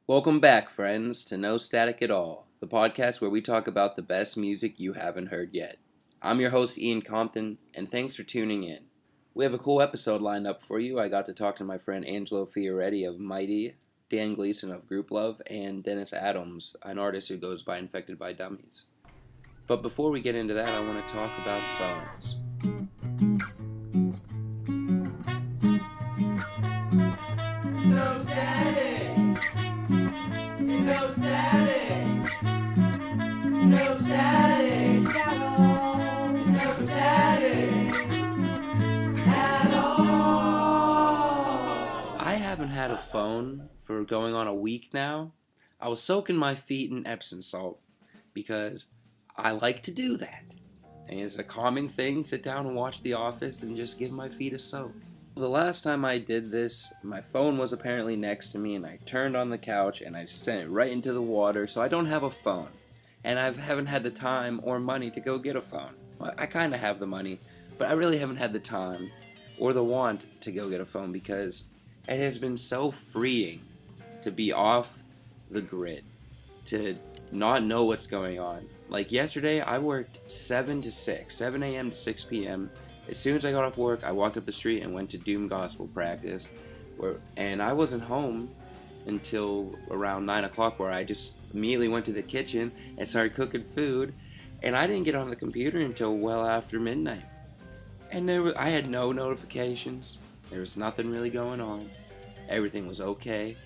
Welcome back, friends, to No Static at All, the podcast where we talk about the best music you haven't heard yet. I'm your host, Ian Compton, and thanks for tuning in. We have a cool episode lined up for you. I got to talk to my friend Angelo Fioretti of Mighty, Dan Gleason of Grouplove, and Dennis Adams, an artist who goes by Infected by Dummies. But before we get into that, I want to talk about phones. No static. No static. No static at all. No static at all. I haven't had a phone for going on a week now. I was soaking my feet in Epsom salt because I like to do that. And it's a calming thing, sit down and watch The Office and just give my feet a soak. The last time I did this, my phone was apparently next to me and I turned on the couch and I sent it right into the water, so I don't have a phone. And I haven't had the time or money to go get a phone. Well, I kind of have the money, but I really haven't had the time or the want to go get a phone because it has been so freeing to be off the grid, to not know what's going on. Like yesterday, I worked 7 a.m. to 6 p.m. As soon as I got off work, I walked up the street and went to Doom Gospel practice, and I wasn't home until around 9 o'clock, where I just immediately went to the kitchen and started cooking food, and I didn't get on the computer until well after midnight. And I had no notifications. There was nothing really going on. Everything was okay.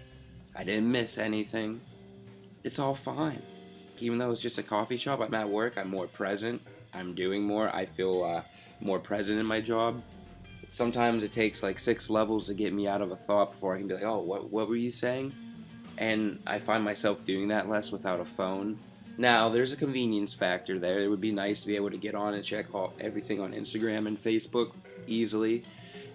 I didn't miss anything. It's all fine. Even though it's just a coffee shop, I'm at work, I'm more present, I'm doing more, I feel more present in my job. Sometimes it takes like 6 levels to get me out of a thought before I can be like, oh, what were you saying? And I find myself doing that less without a phone. Now, there's a convenience factor there. It would be nice to be able to get on and check everything on Instagram and Facebook easily.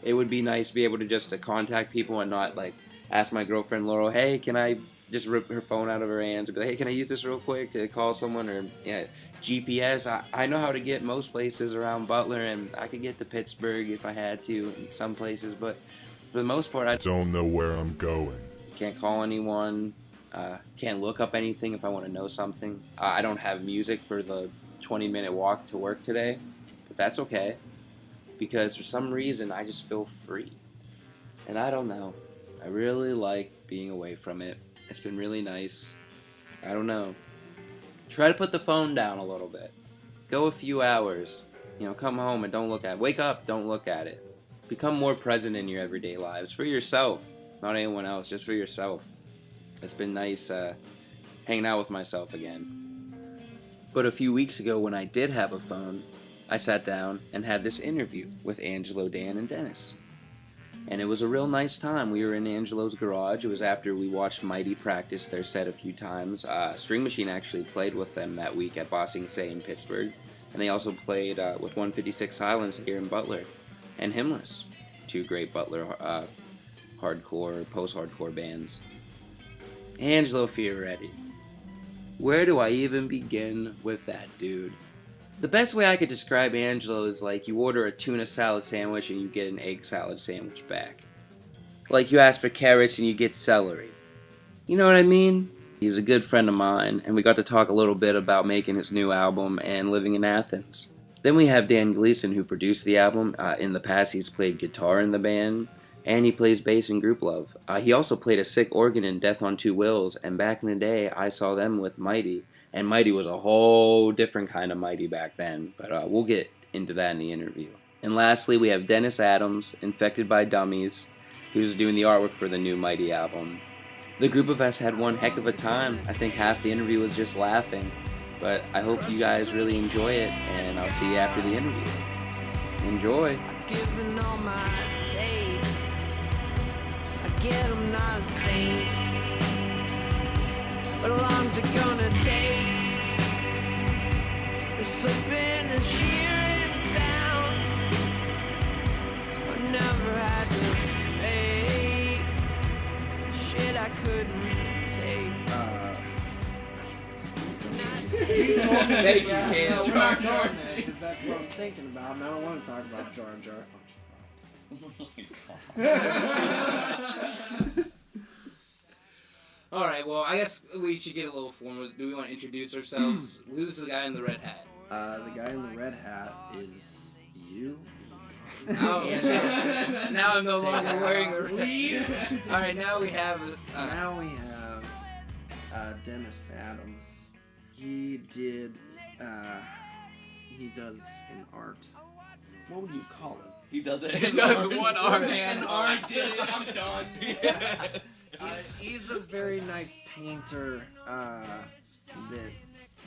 It would be nice to be able to just to contact people and not like ask my girlfriend Laurel, hey, can I just rip her phone out of her hands and be like, hey, can I use this real quick to call someone? Or GPS. I know how to get most places around Butler, and I could get to Pittsburgh if I had to in some places, but for the most part, I don't know where I'm going. Can't call anyone, can't look up anything if I want to know something. I don't have music for the 20-minute walk to work today, but that's okay, because for some reason, I just feel free. And I don't know. I really like being away from it. It's been really nice. I don't know. Try to put the phone down a little bit. Go a few hours. Come home and don't look at it. Wake up, don't look at it. Become more present in your everyday lives. For yourself. Not anyone else, just for yourself. It's been nice hanging out with myself again. But a few weeks ago when I did have a phone, I sat down and had this interview with Angelo, Dan, and Dennis. And it was a real nice time. We were in Angelo's garage. It was after we watched Mighty practice their set a few times. String Machine actually played with them that week at Bossing Say in Pittsburgh. And they also played with 156 Silence here in Butler. And Himless, 2 great Butler hardcore, post-hardcore bands. Angelo Fioretti. Where do I even begin with that dude? The best way I could describe Angelo is like you order a tuna salad sandwich and you get an egg salad sandwich back. Like you ask for carrots and you get celery. You know what I mean? He's a good friend of mine, and we got to talk a little bit about making his new album and living in Athens. Then we have Dan Gleason, who produced the album. In the past, he's played guitar in the band, and he plays bass in Grouplove. He also played a sick organ in Death on Two Wheels, and back in the day, I saw them with Mighty. And Mighty was a whole different kind of Mighty back then, but we'll get into that in the interview. And lastly, we have Dennis Adams, Infected by Dummies, who's doing the artwork for the new Mighty album. The group of us had one heck of a time. I think half the interview was just laughing, but I hope you guys really enjoy it, and I'll see you after the interview. Enjoy! Giving all my take. I get I'm not a saint. But how long's it gonna take? The slipping and shearing sound. I never had to fake shit I couldn't take. You told me Thank you, that. Cam. No, we're Jar not Jar. doing that, 'cause that's what I'm thinking about, and I don't want to talk about Jar Jar. All right, well, I guess we should get a little formal. Do we want to introduce ourselves? Who's the guy in the red hat? The guy in the red hat is you. Oh, now I'm no longer wearing a red. All right, now we have... Now we have Dennis Adams. He does an art. What would you call it? He does it. He does one art. Man, I did it. I'm done. He's a very nice painter that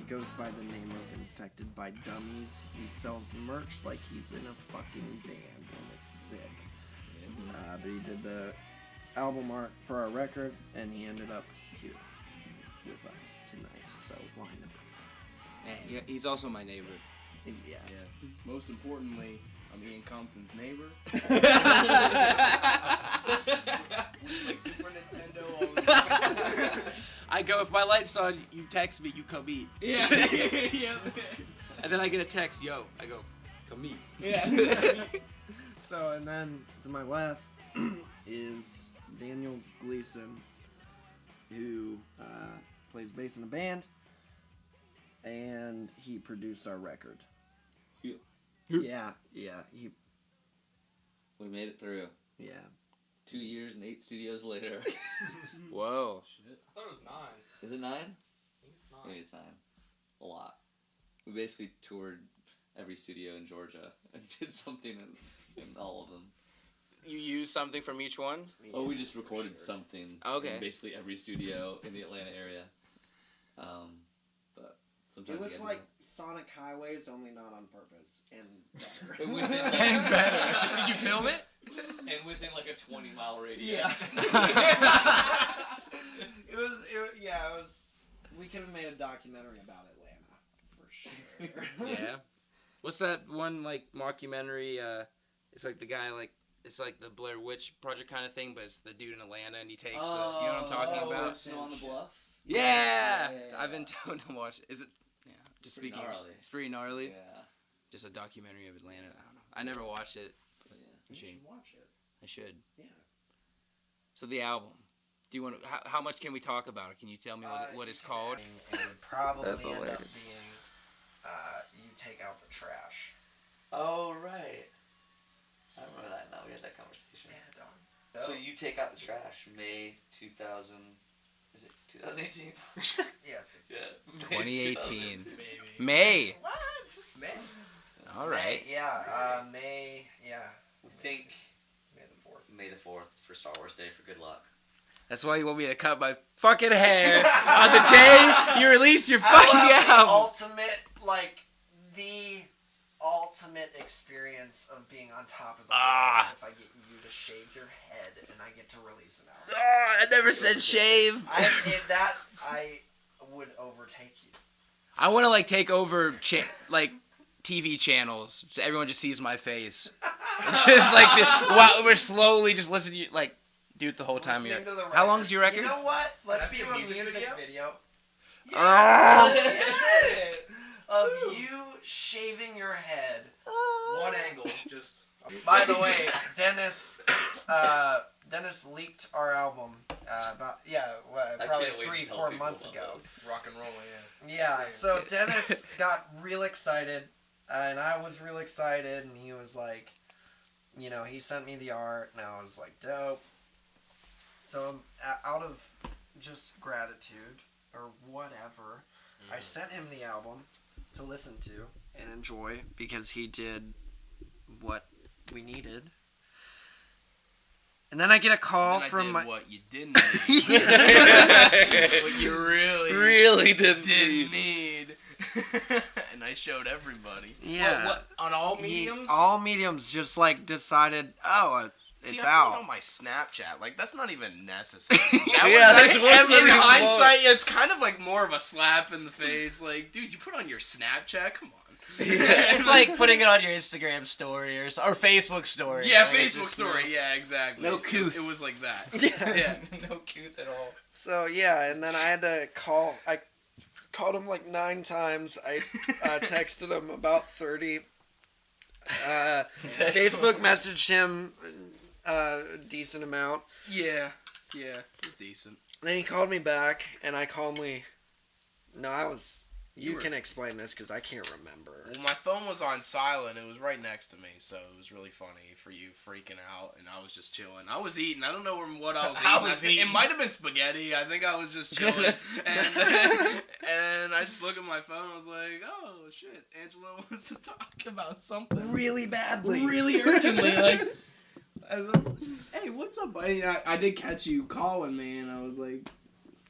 goes by the name of Infected by Dummies. He sells merch like he's in a fucking band, and it's sick. But he did the album art for our record, and he ended up here with us tonight, so why not? Yeah, he's also my neighbor. Yeah. Most importantly, I'm Ian Compton's neighbor. Like Super Nintendo. I go, if my light's on, you text me, you come eat. Yeah. And then I get a text, yo, I go, come eat. Yeah. So, and then to my left is Daniel Gleason, who plays bass in a band, and he produced our record. Yeah, he, We made it through. yeah. 2 years and 8 studios later. Whoa. Shit. I thought it was 9. Is it 9? I think it's 9. Maybe it's 9. A lot. We basically toured every studio in Georgia and did something in all of them. You use something from each one? Oh, we just recorded something Okay. in basically every studio in the Atlanta area. But sometimes It was you like Sonic Highways, only not on purpose, and better. and within, And better. Did you film it? and within like a 20-mile radius. It was. We could have made a documentary about Atlanta, for sure. Yeah. What's that one, like, mockumentary, it's like the guy, like, it's like the Blair Witch Project kind of thing, but it's the dude in Atlanta, and he takes you know what I'm talking about? Snow on the Bluff? Yeah! Yeah. I've been told to watch it. Is it? Yeah. Just Pretty speaking. gnarly. It's pretty gnarly. Yeah. Just a documentary of Atlanta. I don't know. I never watched it. But yeah. You should watch it. I should. Yeah. So the album. Do you want to? How much can we talk about it? Can you tell me what it's called? It would probably That's end up hilarious. being, you take out the trash. Oh, right. I remember that now. We had that conversation. Yeah, dog. So you take out the trash, May 2000. Is it 2018? Yes, it's... Yeah. 2018. Maybe. May. What? May. All right. May, yeah. I think May the 4th. May the 4th for Star Wars Day for good luck. That's why you want me to cut my fucking hair on the day you release your fucking album. The ultimate experience of being on top of the Ah. world if I get you to shave your head and I get to release an album. Oh, I never said shave. I would overtake you. I want to like take over like TV channels. So everyone just sees my face. Just like while we're slowly just listening to you, like do it the whole time. Listening to the How long record. is your record? You know what? Let's Can do that a be a music music video? video. Oh. Yes! Of you shaving your head. One angle, just. By the way, Dennis leaked our album probably can't wait to tell 3-4 people months about ago. this. Rock and roll, yeah. Yeah, so Dennis got real excited, and I was real excited, and he was like, you know, he sent me the art, and I was like, dope. So out of just gratitude, or whatever, I sent him the album to listen to and enjoy, because he did what we needed. And then I get a call from my... what you didn't need. What you really didn't need. And I showed everybody. Yeah. What on all mediums? All mediums just, like, decided, it's See, out. I put it on my Snapchat. Like, that's not even necessary. That's In hindsight, it's kind of like more of a slap in the face. Like, dude, you put it on your Snapchat? Come on. It's like putting it on your Instagram story or Facebook story. Yeah, Like, it's Facebook just, story. Yeah, exactly. No couth. It was like that. Yeah. no couth at all. So, yeah, and then I had to call... I called him, like, 9 times. I texted him about 30. Facebook messaged him a decent amount. Yeah. Yeah, it was decent. Then he called me back, and I calmly... No, I was... You were- can explain this, because I can't remember. Well, my phone was on silent. It was right next to me, so it was really funny for you freaking out, and I was just chilling. I was eating. I don't know what I was eating. It might have been spaghetti. I think I was just chilling. and I just look at my phone. I was like, oh, shit. Angela wants to talk about something. Really badly. Really urgently. Like, hey, what's up, buddy? I did catch you calling me, and I was like,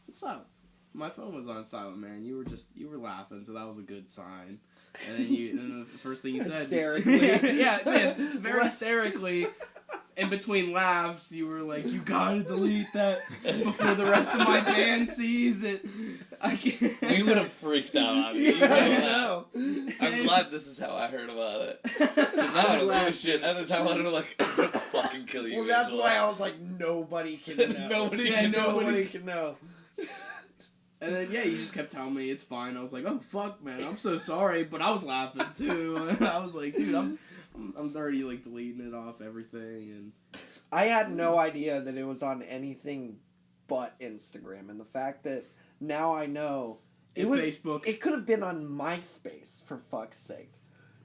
what's up? My phone was on silent, man. You were laughing, so that was a good sign. And then the first thing you said, Hysterically. yes, very hysterically. In between laughs, you were like, "You gotta delete that before the rest of my band sees it." I can't. We would have freaked out on you. I know. I'm glad this is how I heard about it. 'Cause now I don't know shit. At the time, I don't like, I'm gonna fucking kill you. Well, that's Angela. why I was like, nobody can know. Nobody can know. And then you just kept telling me it's fine. I was like, oh fuck, man, I'm so sorry, but I was laughing too. And I was like, dude, I'm already like deleting it off everything, and I had no idea that it was on anything but Instagram, and the fact that now I know it was Facebook. It could have been on MySpace, for fuck's sake.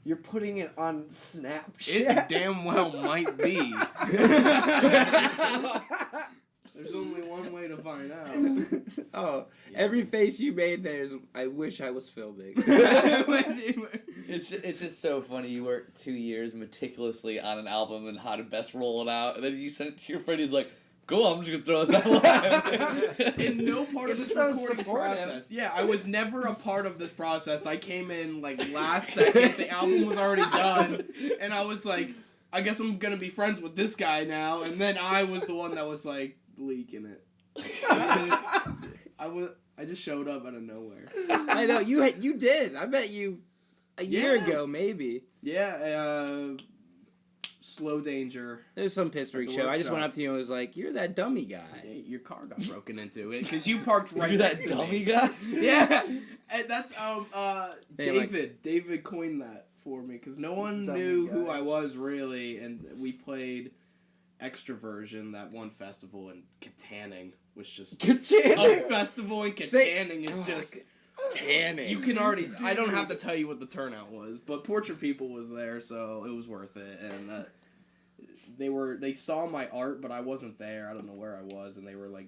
You're putting it on Snapchat. It damn well might be. There's only one way to find out. Oh, every face you made there is, I wish I was filming. It's just so funny. You worked 2 years meticulously on an album and how to best roll it out, and then you sent it to your friend. He's like, "Cool, I'm just gonna throw this out live." In no part of It's this so recording supportive. process. Yeah, I was never a part of this process. I came in like last second. The album was already done, and I was like, I guess I'm gonna be friends with this guy now. And then I was the one that was like leaking it. I just showed up out of nowhere. I know, you did. I met you a year ago, maybe. Yeah, Slow Danger. There's some Pittsburgh At the show. I just workshop. went up to you and was like, you're that dummy guy. Hey, your car got broken into because you parked right You're next that to dummy me. guy. Yeah, and that's Hey, like- David coined that for me because no one Dummy knew guy. who I was really, and we played Extroversion, that one festival in Katanning, which just a festival in Katanning is just Tanning. you can already. I don't have to tell you what the turnout was, but Portrait People was there, so it was worth it, and they saw my art, but I wasn't there. I don't know where I was, and they were like,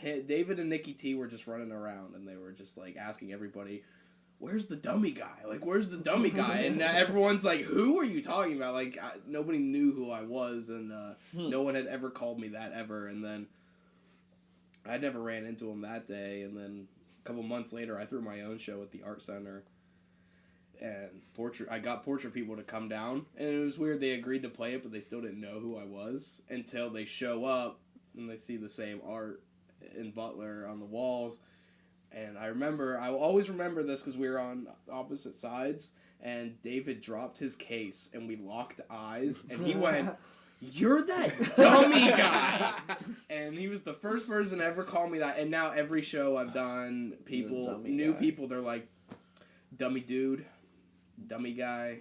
David and Nikki T were just running around, and they were just like asking everybody, where's the dummy guy? Like, where's the dummy guy? And everyone's like, who are you talking about? Like, nobody knew who I was, and no one had ever called me that ever. And then I never ran into him that day. And then a couple months later, I threw my own show at the Art Center. And I got Portrait People to come down. And it was weird. They agreed to play it, but they still didn't know who I was until they show up and they see the same art in Butler on the walls. And I will always remember this because we were on opposite sides, and David dropped his case, and we locked eyes, and he went, "You're that dummy guy!" And he was the first person to ever call me that, and now every show I've done, new people, they're like, dummy dude, dummy guy,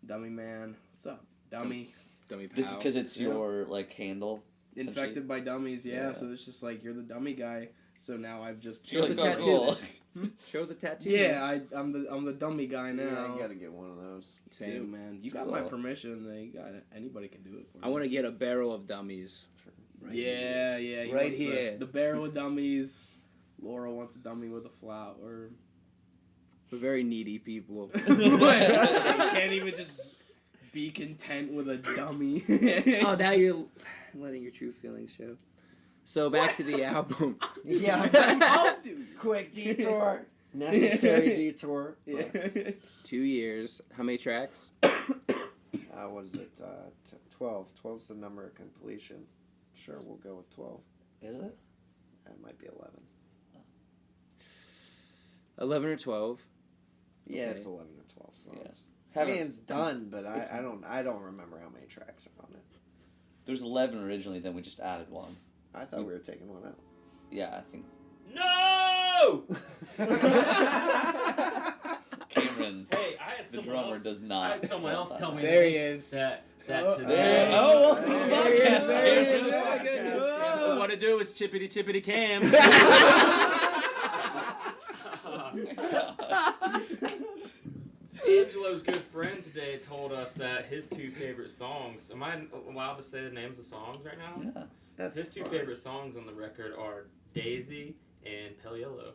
dummy man, what's up, dummy? Dummy pal. This is because it's your like handle. Infected by dummies, Yeah. so it's just like, you're the dummy guy. So now I've just You're the like, tattoo. oh, cool. Show the tattoo. yeah, I'm the dummy guy now. Yeah, you gotta get one of those. Dude, man, you got my permission. Anybody can do it for me. I want to get a barrel of dummies. Yeah. He Right wants here. The barrel of dummies. Laura wants a dummy with a flower. We're very needy people. You can't even just be content with a dummy. Oh, now you're letting your true feelings show. So back to the album. Yeah. Oh, dude. Quick detour. Necessary detour. Yeah. 2 years. How many tracks? Was it 12? 12's the number of completion. Sure, we'll go with 12. Is it? That might be 11. 11 or 12. Yeah, Okay. it's 11 or 12 songs. Yes. I mean, it's done, but I don't remember how many tracks are on it. There was 11 originally, then we just added one. I thought we were taking one out. Yeah, I think No! Cameron, Hey, I had the someone drummer, else. does not. I had someone else tell me There he is. that Oh, today. There. Oh, well, There he is, there he is. podcast. Very good. So what to do is chippity chippity cam. Angelo's good friend today told us that his 2 favorite songs. Am I allowed to say the names of songs right now? Yeah. That's His 2 fine. favorite songs on the record are Daisy and Pale Yellow.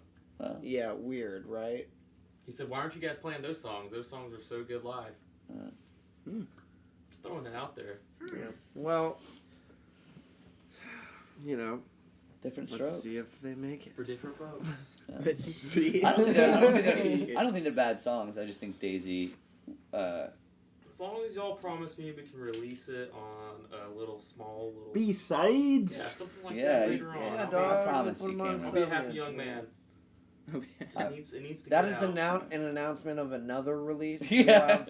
Yeah, weird, right? He said, "Why aren't you guys playing those songs? Those songs are so good live." Just throwing it out there. Yeah. Well, you know, Different let's strokes. see if they make it. For different folks. Let's see. I don't think they're bad songs. I just think Daisy. As long as y'all promise me we can release it on a little small little B-sides? yeah, something like Yeah, that later on. Yeah, I'll dog. I promise put you, 'em on Cameron. I'll be a 7 happy inch, young man. It needs to That get is out. an announcement of another release. Yeah.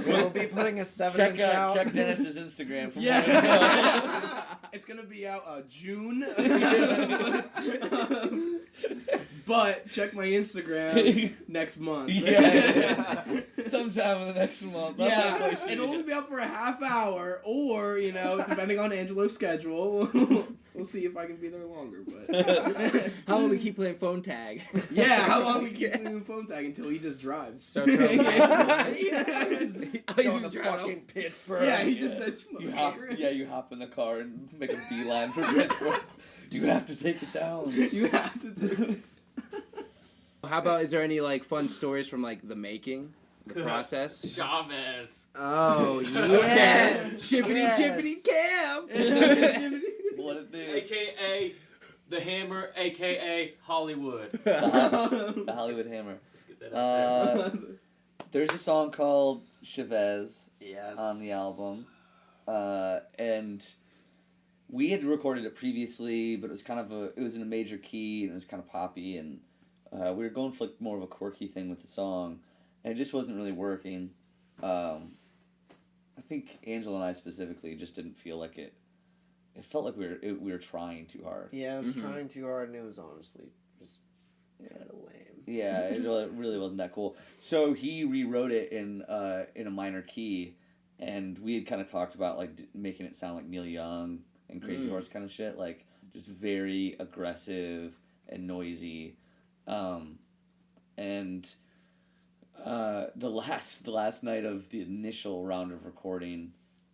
We'll be putting a 7-inch out. Check Dennis's Instagram for more. Yeah. It's gonna be out June. But check my Instagram next month. Yeah. Sometime in the next month. Yeah, it'll only be out for a half hour, or depending on Angelo's schedule, we'll see if I can be there longer. But How long we keep playing phone tag? yeah, how long we keep doing phone tag until he just drives? Start throwing yeah, games. Going to fucking Pittsburgh. yeah, he just says, You hop, "Motherfucker." hop in the car and make a beeline for Pittsburgh. You have to take it down. You have to do. How about, is there any like fun stories from like the making, the process? Savez. Oh Okay. yeah. Chippity chippity cam. What it do? AKA the Hammer, AKA Hollywood. The Hollywood Hammer. Let's get that out there. There's a song called Savez Yes. on the album, and we had recorded it previously, but it was in a major key and it was kind of poppy, and we were going for like more of a quirky thing with the song, and it just wasn't really working. I think Angela and I specifically just didn't feel like it. It felt like we were trying too hard. Yeah, I was Mhm. trying too hard, and it was honestly just kind of lame. Yeah, it really wasn't that cool. So he rewrote it in a minor key, and we had kind of talked about like making it sound like Neil Young and Crazy Horse kind of shit, like just very aggressive and noisy. And the last night of the initial round of recording,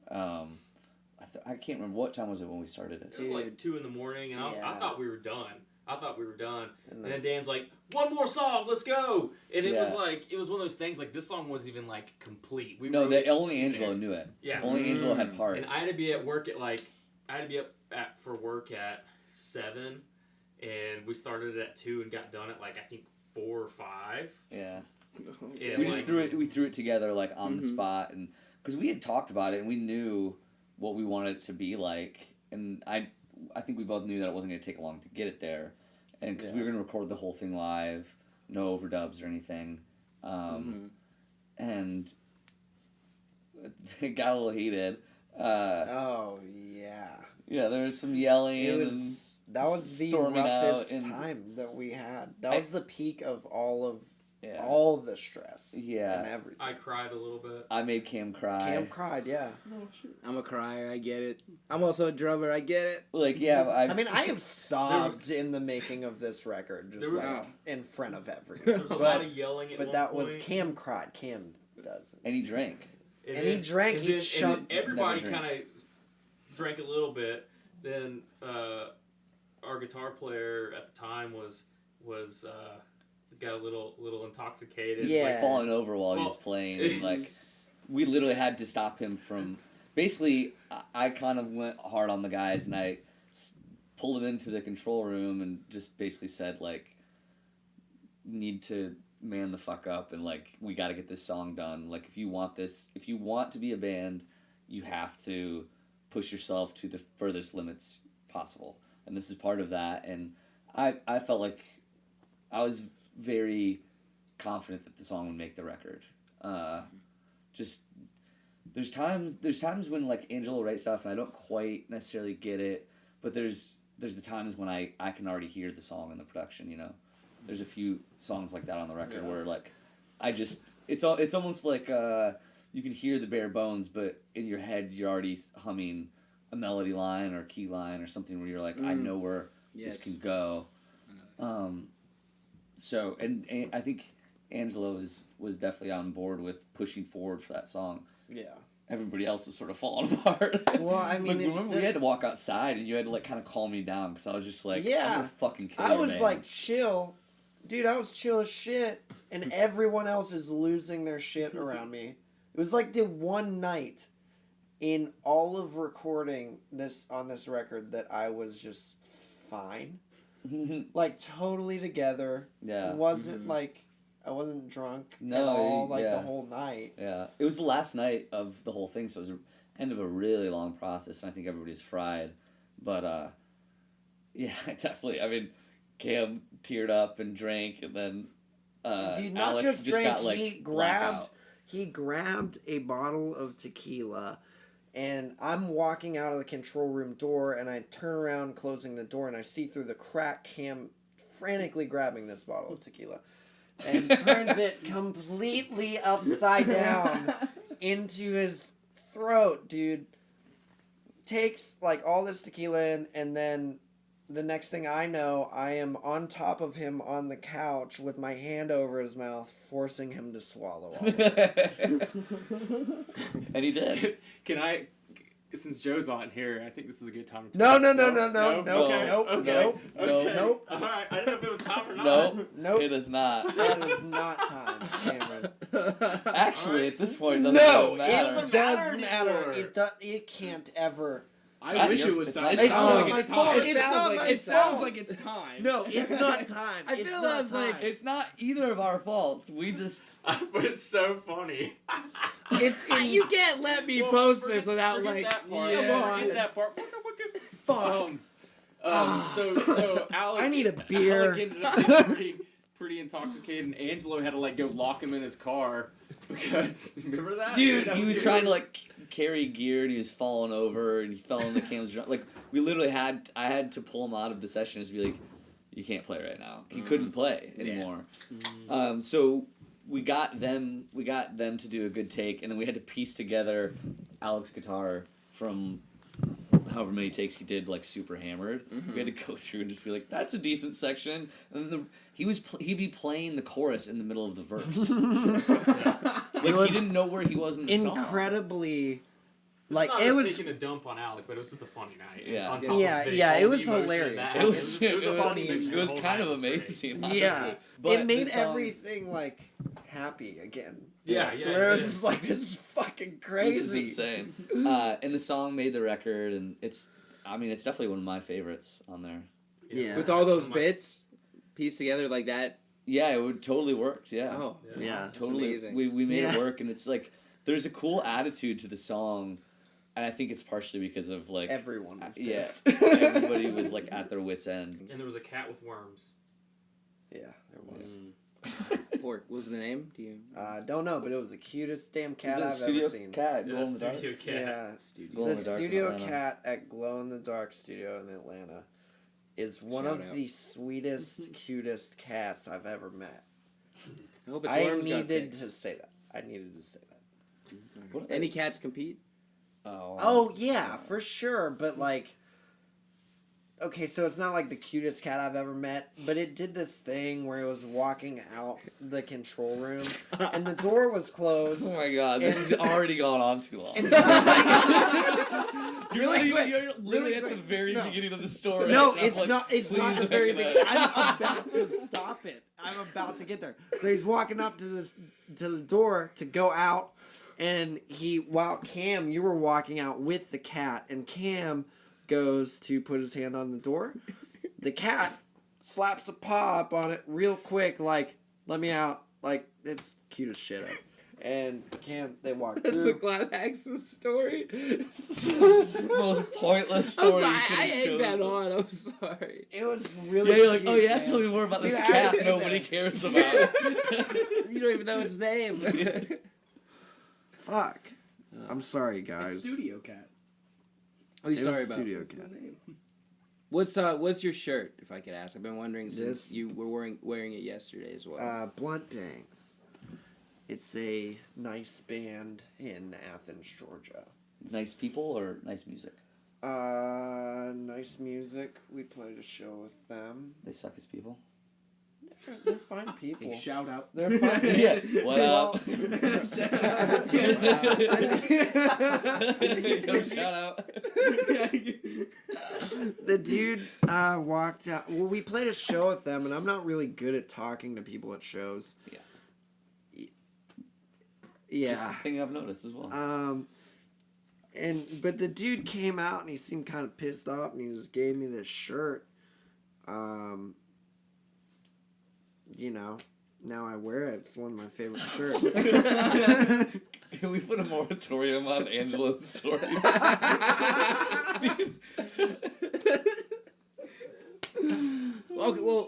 I can't remember what time was it when we started it. It was like 2 in the morning, and I Yeah. thought we were done. And And then Dan's like, "One more song, let's go!" And it was Yeah. like, it was one of those things, like, this song wasn't even, like, complete. Only Angelo knew it. Yeah. Only Angelo had parts. And I had to be at work for work at 7, and we started at 2 and got done at, like, I think 4 or 5. Yeah. And We just threw it together like on the spot, and because we had talked about it and we knew what we wanted it to be like, and I think we both knew that it wasn't going to take long to get it there, and because we were going to record the whole thing live, no overdubs or anything, and it got a little heated. oh yeah. Yeah, there was some yelling. That was the storming out roughest and- time that we had. That was the peak of all Yeah. all the stress. Yeah. And everything. I cried a little bit. I made Cam cry. Cam cried, yeah. I'm a crier, I get it. I'm also a drummer, I get it. Like, yeah, I mean, I have sobbed in the making of this record, just There like was- in front of There everyone. was a lot But of yelling at but one that was point. Cam cried. Cam doesn't. and he drank. And he drank, and he then, and chugged- then everybody Never kind of drinks. drank a little bit. Then our guitar player at the time was got a little intoxicated. Yeah. Like falling over while he was Well, playing, and like we literally had to stop him from. Basically, I kind of went hard on the guys, and I pulled him into the control room and just basically said like, "Need to man the fuck up, and like we got to get this song done. Like if you want to be a band, you have to push yourself to the furthest limits possible, and this is part of that." And I felt like I was very confident that the song would make the record. Just there's times when like Angelo writes stuff and I don't quite necessarily get it, but there's the times when I can already hear the song in the production. You know, there's a few songs like that on the record where like it's almost like you can hear the bare bones, but in your head you're already humming a melody line or key line or something where you're like, I know where this can go. So and I think Angelo was definitely on board with pushing forward for that song. Yeah. Everybody else was sort of falling apart. Well, I mean, Like, remember we had to walk outside and you had to like kind of calm me down because I was just like, Yeah. I'm gonna fucking kill I you, was man. like chill, dude. I was chill as shit, and everyone else is losing their shit around me. It was like the one night in all of recording this on this record that I was just fine, like totally together. Yeah. It wasn't like I wasn't drunk No, at all, like yeah. the whole night. Yeah, it was the last night of the whole thing, so it was the end of a really long process, and I think everybody's fried. But, yeah, definitely. I mean, Cam teared up and drank, and then Dude, not Alec just drank. got, like, He grabbed a bottle of tequila, and I'm walking out of the control room door, and I turn around, closing the door, and I see through the crack Cam frantically grabbing this bottle of tequila, and turns it completely upside down into his throat, dude. Takes like all this tequila in, and then the next thing I know, I am on top of him on the couch with my hand over his mouth, forcing him to swallow all of it. And he did. Can I, since Joe's on here, I think this is a good time to No, test- no, no, no, no, no, okay, nope, okay, nope, okay. nope. All right, I didn't know if it was time or not. No, Nope. it is not. That is not time, Cameron. Actually, at this point, it doesn't No, really matter. it does matter. It can't ever. I wish it was it's time. not- It sounds like my it's fault. time. It's not my It sounds fault. like it's time. No, it's not time. I It's feel not that's like time. it's not either of our faults. We just But it's so funny. You can't let me Well, post forget- this without forget like. that part. Come on. Forget that part. Fuck. So Alec, I need a beer. Alec ended up getting pretty intoxicated, and Angelo had to like go lock him in his car because remember that? Dude, That he was weird? trying to like carry gear and he was falling over and he fell in the Cam's drum. Like we literally I had to pull him out of the session and just be like, you can't play right now. He couldn't play anymore. So we got them to do a good take, and then we had to piece together Alec's guitar from however many takes he did, like super hammered. We had to go through and just be like, that's a decent section. And then he'd be playing the chorus in the middle of the verse. Like he didn't know where he was in the song. Incredibly, It's like not it us was. taking a dump on Alec, but it was just a funny night. Yeah. On top Yeah, of the, yeah, all it the was emotion hilarious. that It happened. was It was a funny funny. mix. It The was whole kind night of was great. amazing. Yeah, honestly. But it made the song- everything like happy again. Yeah, So yeah. it it was did. just like this is fucking This is crazy. insane. And the song made the record, and it's definitely one of my favorites on there. Yeah. With all those Oh my- bits pieced together like that. Yeah, it would totally worked. Yeah, Oh, Yeah. That's totally. amazing. We made Yeah. it work, and it's like there's a cool attitude to the song, and I think it's partially because of like Everyone was yeah, pissed. everybody was like at their wits' end. And there was a cat with worms. Yeah, there was. What was the name? Do you? Don't know, but it was the cutest damn cat Is it I've studio ever seen. cat Yeah, glow in the dark? studio cat. Yeah, Glow the in the dark in studio Atlanta. cat at Glow in the Dark Studio in Atlanta is one Shout of out. the sweetest, cutest cats I've ever met. I hope its I worms got needed fixed. to say that. I needed to say that. What- Any cats compete? Oh yeah, for sure. But like, okay, so it's not like the cutest cat I've ever met, but it did this thing where it was walking out the control room, and the door was closed. Oh my god, this has already gone on too long. And You're Really quick, you're literally really at the quick. very No. beginning of the story. No, and I'm it's like, not. It's not please the very make it beginning. up. I'm about to stop it. I'm about to get there. So he's walking up to the door to go out, and while Cam, you were walking out with the cat, and Cam goes to put his hand on the door. The cat slaps a paw up on it real quick, like, let me out. Like, it's cute as shit up. And Cam, they walk That's through. a climax's story. Most pointless I'm story. sorry, you I could have egged that chosen. on. I'm sorry. It was really Yeah, you're like, cute, oh yeah, man. tell me more about this Dude, I cat did nobody that. cares about. You don't even know its name. Fuck. I'm sorry, It's guys. studio cat. Oh, you It sorry was about studio it. cat. What's your shirt, if I could ask? I've been wondering since This? you were wearing it yesterday as well. Blunt Bangs. It's a nice band in Athens, Georgia. Nice people or nice music? Nice music. We played a show with them. They suck as people. They're fine people. Hey, shout out. They're fine. Yeah. What up? Go shout out. The dude walked out. Well, we played a show with them, and I'm not really good at talking to people at shows. Yeah. Yeah. Just a thing I've noticed as well. But the dude came out and he seemed kind of pissed off, and he just gave me this shirt. You know, now I wear it. It's one of my favorite shirts. Can we put a moratorium on Angela's story? Okay, well,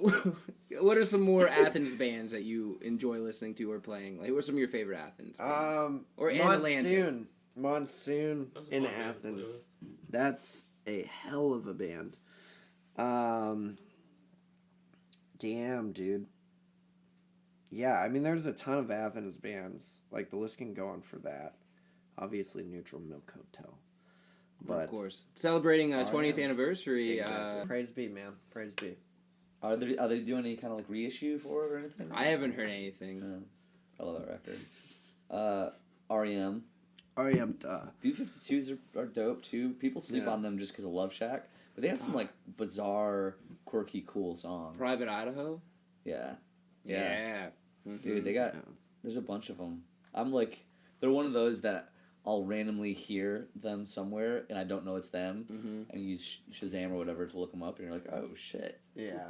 what are some more Athens bands that you enjoy listening to or playing? Like, what are some of your favorite Athens bands? Or in Atlanta? Monsoon That's a in fun band to play Athens. with. That's a hell of a band. Damn, dude. Yeah, I mean, there's a ton of Athens bands. Like, the list can go on for that. Obviously, Neutral Milk Hotel. But Of course. Celebrating Oh, 20th yeah. anniversary. exactly. Praise be, man. Praise be. Are they doing any kind of like reissue for it or anything? I haven't heard anything. I love that record. REM. R.E.M. B-52s are dope too. People sleep Yeah. on them just because of Love Shack, but they have some like bizarre, quirky, cool songs. Private Idaho? Yeah. Yeah. Dude, they got. There's a bunch of them. I'm like, they're one of those that I'll randomly hear them somewhere and I don't know it's them, and you use Shazam or whatever to look them up, and you're like, oh shit. Yeah.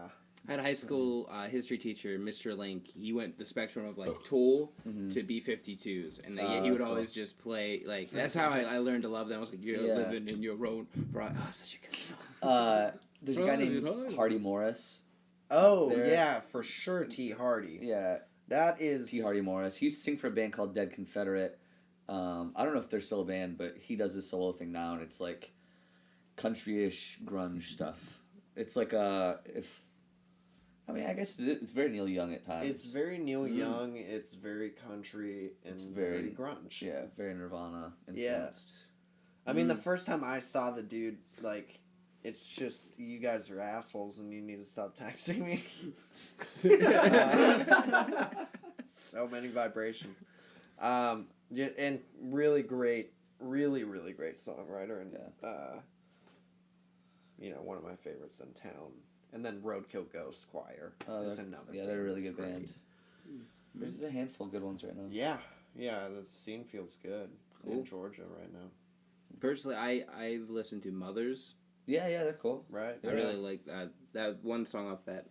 I had a high school history teacher, Mr. Link. He went the spectrum of like Tool to B-52s, and he would that's always just play like. That's how I learned to love them. I was like, you're Yeah. living in your own right. Oh, such a good song. There's a guy named Hardy Morris. Oh, They're- yeah, for sure, T. Hardy. Yeah, That is... T. Hardy Morris. He used to sing for a band called Dead Confederate. I don't know if they're still a band, but he does this solo thing now, and it's like country-ish grunge stuff. It's like I guess it's very Neil Young at times. It's very Neil Young, it's very country, and It's very very- grunge. Yeah, very Nirvana Yeah. influenced. I mean, the first time I saw the dude, like, it's just, you guys are assholes and you need to stop texting me. So many vibrations. And really great songwriter, and, one of my favorites in town. And then Roadkill Ghost Choir is another Yeah, they're a really that's good great. band. There's a handful of good ones right now. Yeah, the scene feels good in Cool. Georgia right now. Personally, I've listened to Mothers. Yeah, they're cool. Right? I really like that one song off that.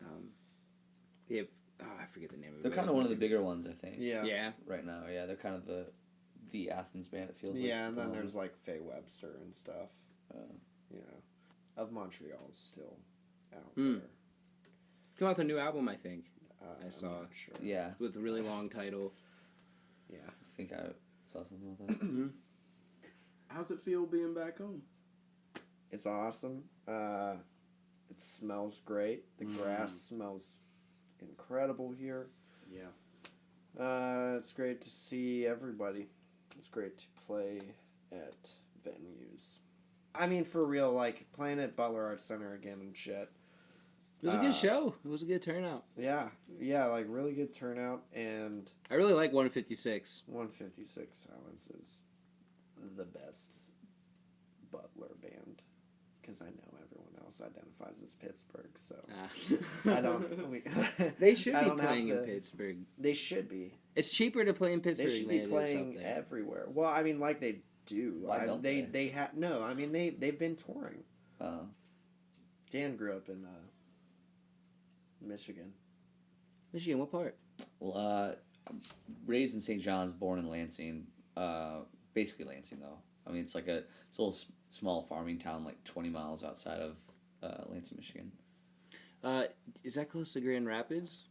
I forget the name of it. They're kind of one of the bigger ones, I think. Yeah. Yeah. Right now, yeah, they're kind of the Athens band. It feels like. Yeah, and then there's like Faye Webster and stuff. Of Montreal is still out there. Come out with a new album, I think. I I'm saw. not sure. Yeah, With a really long title. Yeah. I think I saw something about that. How's it feel being back home? It's awesome. It smells great. The grass smells incredible here. Yeah. It's great to see everybody. It's great to play at venues. I mean, for real, like, playing at Butler Arts Center again and shit. It was a good show. It was a good turnout. Yeah, like, really good turnout, and I really like 156. 156 Silence is the best Butler band, because I know everyone else identifies as Pittsburgh, so I don't... They should I be don't have playing in to- Pittsburgh. They should be. It's cheaper to play in Pittsburgh They should than be it is playing up there. everywhere. Well, I mean, like they do. Why don't they? They have no. I mean, they've been touring. Oh. Dan grew up in Michigan. Michigan, what part? Well, raised in St. John's, born in Lansing. Basically Lansing, though. I mean, it's like it's a little small farming town, like 20 miles outside of Lansing, Michigan. Is that close to Grand Rapids?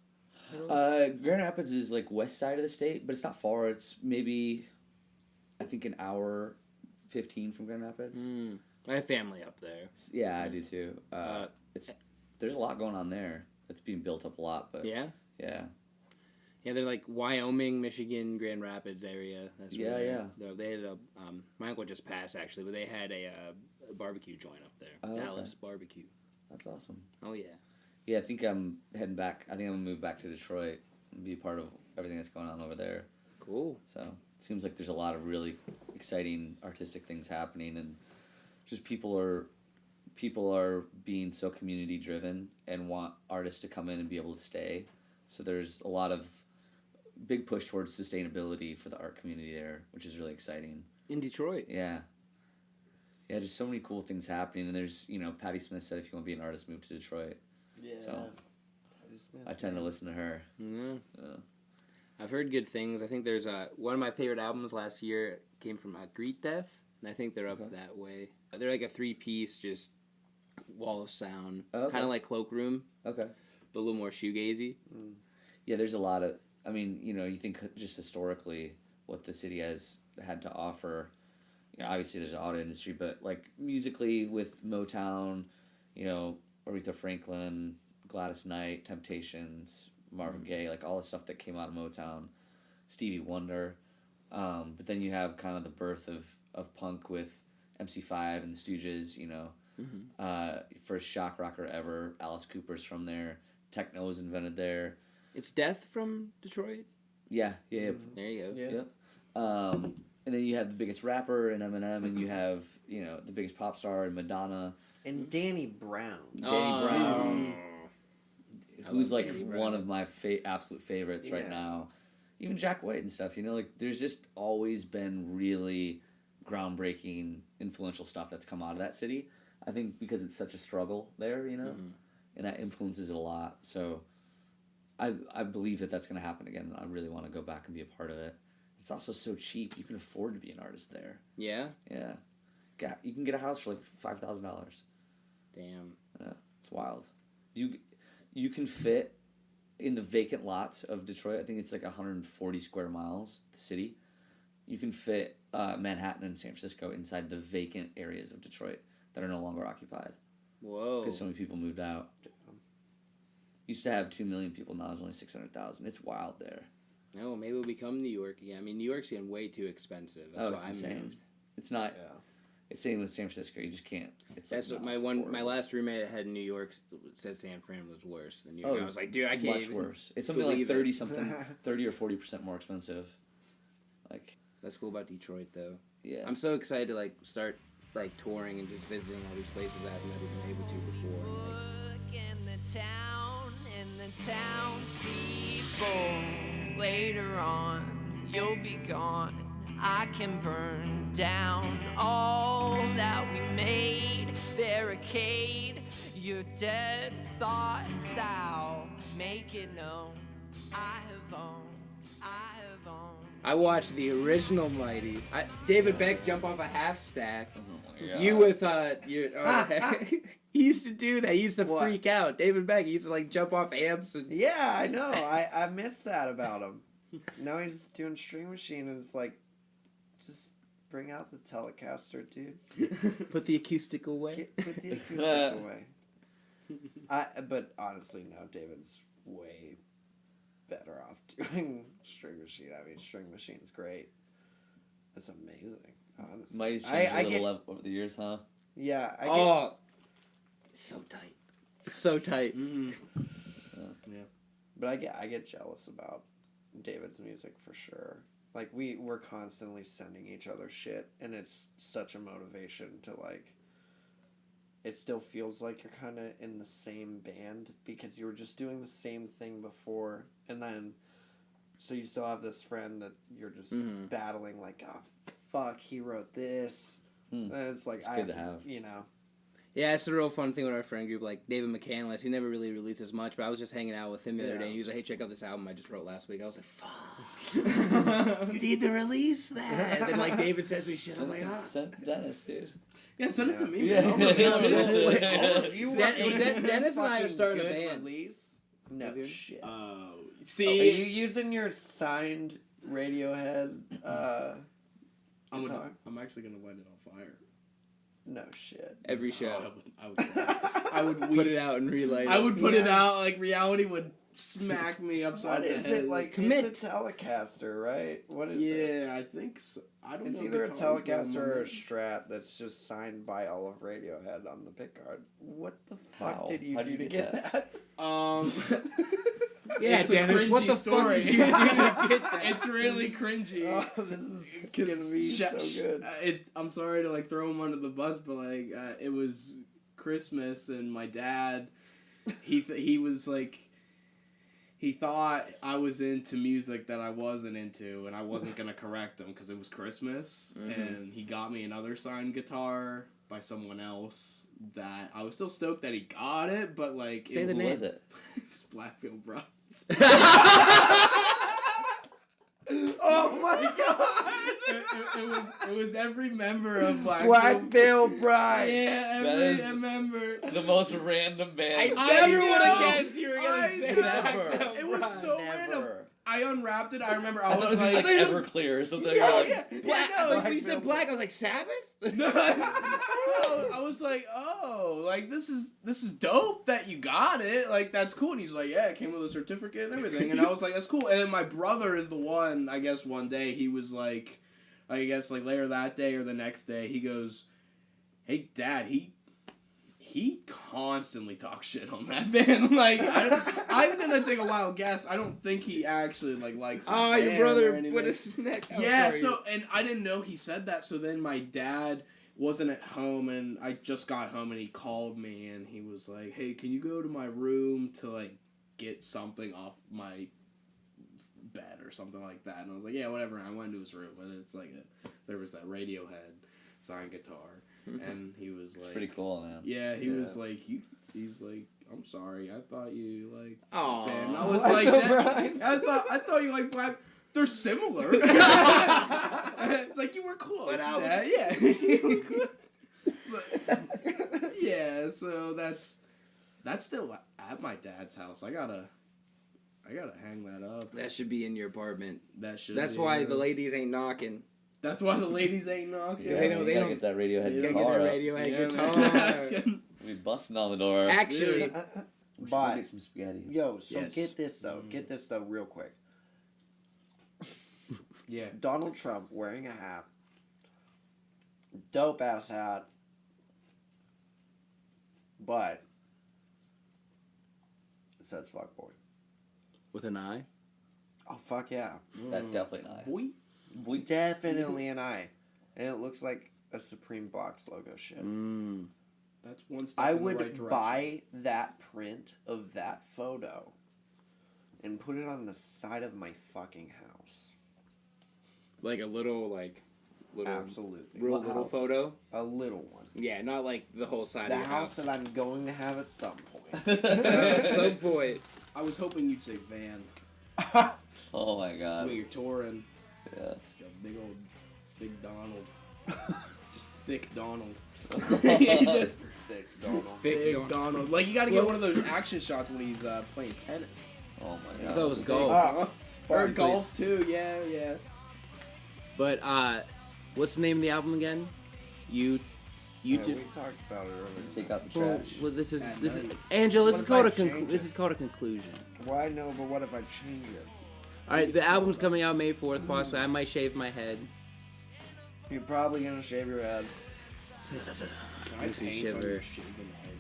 Grand Rapids is like west side of the state, but it's not far. It's maybe, I think, an hour 15 from Grand Rapids. I have family up there. Yeah, I do too. There's a lot going on there. It's being built up a lot, but Yeah? yeah. Yeah, they're like Wyoming, Michigan, Grand Rapids area. That's Yeah, where yeah. They had a my uncle just passed actually, but they had a barbecue joint up there. Oh, okay. Dallas barbecue. That's awesome. Oh yeah. Yeah, I think I'm heading back. I think I'm gonna move back to Detroit and be part of everything that's going on over there. Cool. So it seems like there's a lot of really exciting artistic things happening, and just people are being so community driven and want artists to come in and be able to stay. So there's a lot of big push towards sustainability for the art community there, which is really exciting. In Detroit. Yeah. Yeah, just so many cool things happening, and there's, Patti Smith said if you want to be an artist, move to Detroit. Yeah. So I tend to listen to her. Mm-hmm. Yeah. I've heard good things. I think there's one of my favorite albums last year came from Greet Death, and I think they're up that way. They're like a 3-piece, just wall of sound, kind of like Cloakroom. Okay. But a little more shoegazy. Yeah, there's a lot of. I mean, you think just historically what the city has had to offer. Obviously there's an auto industry, but like musically with Motown, Aretha Franklin, Gladys Knight, Temptations, Marvin Gaye, like all the stuff that came out of Motown, Stevie Wonder, but then you have kind of the birth of punk with MC5 and the Stooges, first shock rocker ever, Alice Cooper's from there, techno was invented there. It's Death from Detroit? Yeah. There you go. Yeah. Yep. And then you have the biggest rapper in Eminem, and you have, the biggest pop star in Madonna. And Danny Brown. Danny Brown. Who's like Danny one Brown. of my absolute favorites right now. Even Jack White and stuff, there's just always been really groundbreaking, influential stuff that's come out of that city. I think because it's such a struggle there, and that influences it a lot. So I believe that that's going to happen again. I really want to go back and be a part of it. It's also so cheap. You can afford to be an artist there. Yeah? Yeah. You can get a house for like $5,000. Damn. Yeah, it's wild. You can fit in the vacant lots of Detroit. I think it's like 140 square miles, the city. You can fit Manhattan and San Francisco inside the vacant areas of Detroit that are no longer occupied. Whoa. Because so many people moved out. Used to have 2 million people, now there's only 600,000. It's wild there. No, maybe it'll become New York again. I mean, New York's getting way too expensive. That's It's why insane. moved. It's not. Yeah. It's same with San Francisco. You just can't. That's what my last roommate I had in New York said. San Fran was worse than New York. I was like, dude, I can't. Much worse. It's something like 30 or 40% more expensive. Like that's cool about Detroit though. Yeah. I'm so excited to start touring and just visiting all these places I haven't never been able to before. Look in the town and the townspeople. Later on, you'll be gone. I can burn down all that we made. Barricade your dead thoughts out. Make it known. I have owned. I watched the original Mighty. David Beck jump off a half stack. Yeah. You with your. He used to do that. He used to freak out. David Beck. He used to jump off amps. And... Yeah, I know. I miss that about him. Now he's doing String Machine, and it's like, just bring out the Telecaster, dude. Put the acoustic away. Put the acoustic away. But honestly, no, David's way better off doing String Machine. I mean, String Machine's great. It's amazing, honestly. Mighty's changed a little over the years, huh? Yeah. It's so tight. So tight. Mm. Yeah. But I get jealous about David's music for sure. Like we're constantly sending each other shit, and it's such a motivation to it still feels like you're kind of in the same band because you were just doing the same thing before, and then so you still have this friend that you're just battling fuck, he wrote this, and it's like good to have. Yeah, it's a real fun thing with our friend group. Like David McCandless, he never really releases much, but I was just hanging out with him the other day, and he was like, "Hey, check out this album I just wrote last week." I was like, "Fuck, you need to release that." And then David says me shit. I'm like, Send it to Dennis, dude. Yeah, send it to me. Yeah. Dennis and I are starting a band. Release? No shit. See, are you using your signed Radiohead? I'm actually gonna light it on fire. No shit. Every show. I would Put it out and relight. I would put it out like reality would smack me upside What the is head. it like? Commit. It's a Telecaster, right? What is it? Yeah, I think so. I don't It's know. either a guitars that Telecaster or a I'm- Strat that's just signed by all of Radiohead on the pickguard. What the fuck How? did you How'd do you to get get that? Yeah, It's a Dennis, what cringy the story. fuck did you do to get that? It's really cringy. Oh, this is gonna be so good. I'm sorry to like throw him under the bus, but like it was Christmas and my dad, he was like, he thought I was into music that I wasn't into, and I wasn't gonna correct him because it was Christmas, and he got me another signed guitar by someone else that I was still stoked that he got it, but like Say the Who name. was it? It's Blackfield Bros. Oh my god! It was every member of Blackfield. Blackveil Bride. Yeah, That every is- member. The most random band. I Never know. would have guessed you were I gonna say know. that. It was so random. Never. I unwrapped it. I remember I I thought it was was like, like Everclear or something. yeah, Like, yeah, Black. no, I thought when you Black said black, I was like Sabbath. no, I was like, oh, like this is dope that you got it. Like that's cool. And he's like, yeah, it came with a certificate and everything. And I was like, that's cool. And then my brother is the one. I guess one day he was like, I guess like later that day or the next day, he goes, hey, Dad, he constantly talks shit on that band. Like, I'm gonna take a wild guess. I don't think he actually like likes. The Oh, your band brother or anything. put his neck out Yeah. for you. So, and I didn't know he said that. So then my dad wasn't at home, and I just got home, and he called me, and he was like, "Hey, can you go to my room to like get something off my bed or something like that?" And I was like, "Yeah, whatever." And I went to his room, and it's like there was that Radiohead signed guitar. And he was like, it's pretty cool, man. yeah, he was like, he's like, I'm sorry, I thought you like Aw. band. I was Black like, O'Brien. I thought you like Black. They're similar. It's like you were close, What album? Dad. Yeah, you were close. But, yeah. So that's still at my dad's house. I gotta hang that up. That should be in your apartment. That should. That's be, why the ladies ain't knocking. That's why the ladies ain't knocking. Yeah, they man, know- you they gotta don't- get that Radiohead You Gotta guitar. get that up. Radiohead Yeah, guitar. man. That's good. We busting on the door. Actually, We should go But get some spaghetti. yo, so Yes. get this though, real quick. Yeah. Donald Trump wearing a hat, dope ass hat, but it says fuckboy. with an eye. Oh fuck yeah, That definitely not. Boy. We definitely an eye, and it looks like a Supreme Box logo shit. Mm. That's one step I in the would right direction. buy that print of that photo and put it on the side of my fucking house. Like a little, Absolutely. real What little house? photo. A little one. Yeah, not like the whole side The of your house house. that I'm going to have at some point. So boy, I was hoping you'd say van. Oh my god. When you're touring, Yeah. it's got big Donald. Just thick Donald. Just Thick Donald. big Donald. Like, you gotta get one of those action shots when he's playing tennis. Oh my I god. thought it was golf. Ah, Or fun, golf, too. Yeah. But what's the name of the album again? You Yeah, did. we talked about it earlier. Take out the Well, trash. this is At this is night. Angela. What This is if called I a change this it? is called a conclusion. Well, I know, but what if I change it? All right, the album's coming out May 4th. Possibly, I might shave my head. You're probably gonna shave your head. I Makes me paint on shiver. your shaven head.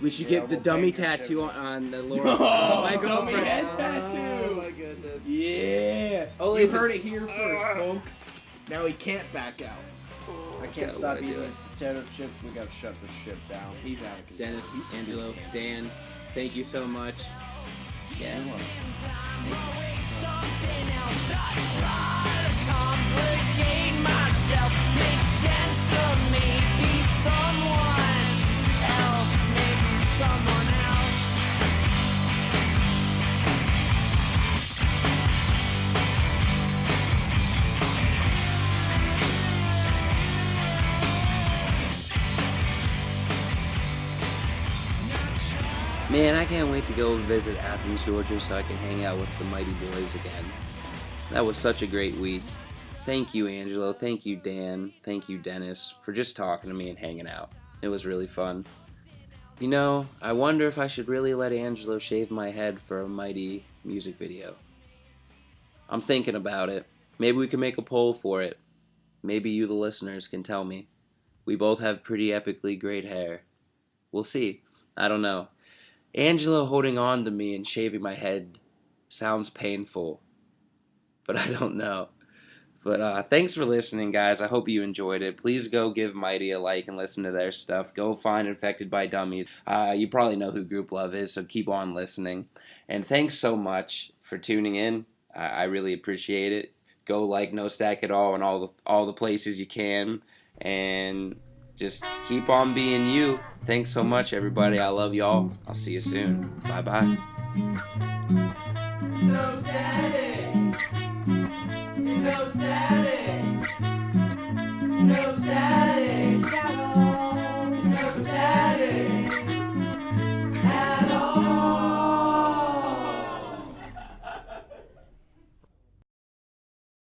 We should Yeah, get the we'll dummy paint your shit tattoo with on the lower. Oh, my dummy girlfriend. head tattoo. Oh my goodness. Yeah. Only You if heard it it's- here first, folks. Now he can't back out. I can't Okay, stop what I eating do. these potato chips. We gotta shut this shit down. He's out of control. Dennis, He's Angelo, Dan, thank you so much. Yeah. Something else I try to complicate myself, make sense of maybe someone else, maybe someone else. Man, I can't wait to go visit Athens, Georgia, so I can hang out with the Mighty Boys again. That was such a great week. Thank you, Angelo. Thank you, Dan. Thank you, Dennis, for just talking to me and hanging out. It was really fun. You know, I wonder if I should really let Angelo shave my head for a Mighty music video. I'm thinking about it. Maybe we can make a poll for it. Maybe you, the listeners, can tell me. We both have pretty epically great hair. We'll see. I don't know. Angelo holding on to me and shaving my head sounds painful, but I don't know. But thanks for listening, guys. I hope you enjoyed it. Please go give Mighty a like and listen to their stuff. Go find Infected by Dummies. You probably know who Grouplove is, so keep on listening. And thanks so much for tuning in. I really appreciate it. Go like No Stack at All in all the places you can, and just keep on being you. Thanks so much, everybody. I love y'all. I'll see you soon. Bye bye. No static. No static. No static.